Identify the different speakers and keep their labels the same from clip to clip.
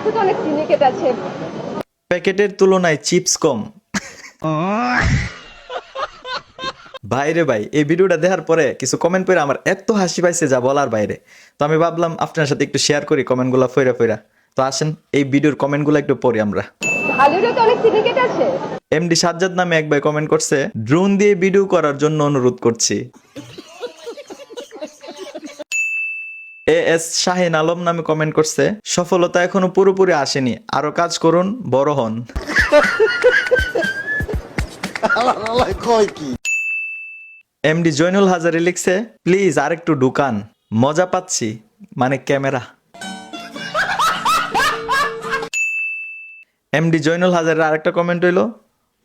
Speaker 1: রাতে তো অনেক সিন্ডিকেট আছে।
Speaker 2: প্যাকেটের তুলনায় চিপস কম। ভাইরে ভাই, এই ভিডিওটা দেখার পরে কিছু কমেন্ট করে আমার এত হাসি পাইছে যা বলার বাইরে। তো আমি ভাবলাম আপনার সাথে একটু শেয়ার করি কমেন্টগুলো ফইরা ফইরা। তো আসেন এই ভিডিওর কমেন্টগুলো একটু পড়ি আমরা।
Speaker 1: হলিউডে তো অনেক সিন্ডিকেট আছে।
Speaker 2: এমডি সাজ্জাদ নামে এক ভাই কমেন্ট করছে, ড্রোন দিয়ে ভিডিও করার জন্য অনুরোধ করছি। এস শাহিন আলম নামে কমেন্ট করছে, সফলতা এখনো পুরোপুরি আসেনি, আরো কাজ করুন, বড় হন। এমডি জয়নুল হাজারি লিখছে, প্লিজ আরেকটু ঢুকান, মজা পাচ্ছি, মানে ক্যামেরা। এমডি জয়নুল হাজারের আরেকটা কমেন্ট হইলো,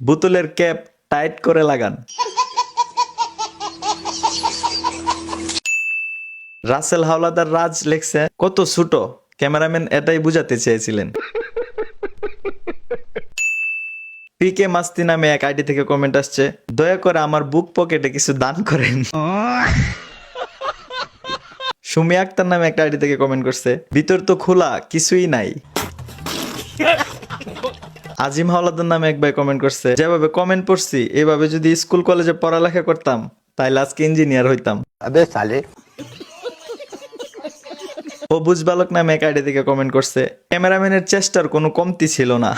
Speaker 2: বোতলের ক্যাপ টাইট করে লাগান। রাসেল হাওলাদার রাজ লিখছে, কত ছোট, ক্যামেরাম্যান এটাই বুঝাতে চেয়েছিলেন। পিকে মাস্তি নামে এক আইডি থেকে কমেন্ট আসছে, দয়া করে আমার বুক পকেটে কিছু দান করেন। সুমি আক্তার নামে একটা আইডি থেকে কমেন্ট করছে, ভিতর তো খোলা, কিছুই নাই। আজিম হাওলাদার নামে এক ভাই কমেন্ট করছে, যেভাবে কমেন্ট পড়ছি এভাবে যদি স্কুল কলেজে পড়ালেখা করতাম তাইলে আজকে ইঞ্জিনিয়ার হইতাম।
Speaker 3: अबे साले
Speaker 2: ও বুঝবালক নামে এক আইডি থেকে কমেন্ট করছে, ক্যামেরাম্যানের চেষ্টার কোনো কমতি ছিল না।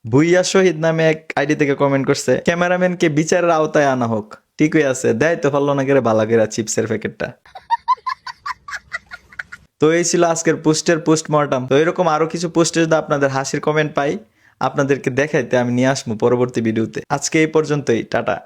Speaker 2: ভুইয়া শহীদ নামে এক আইডি থেকে কমেন্ট করছে, ক্যামেরাম্যানকে বিচারের আওতায় আনা হোক। ঠিকই আছে, দেয় তো পারলো না করে বালাগেরা চিপসের প্যাকেটটা। তো এই ছিল আজকের পোস্টের পোস্টমর্টম। তো এরকম আরো কিছু পোস্টে যদি আপনাদের হাসির কমেন্ট পাই আপনাদেরকে দেখাইতে আমি নিয়ে আসবো পরবর্তী ভিডিওতে। আজকে এই পর্যন্তই, টাটা।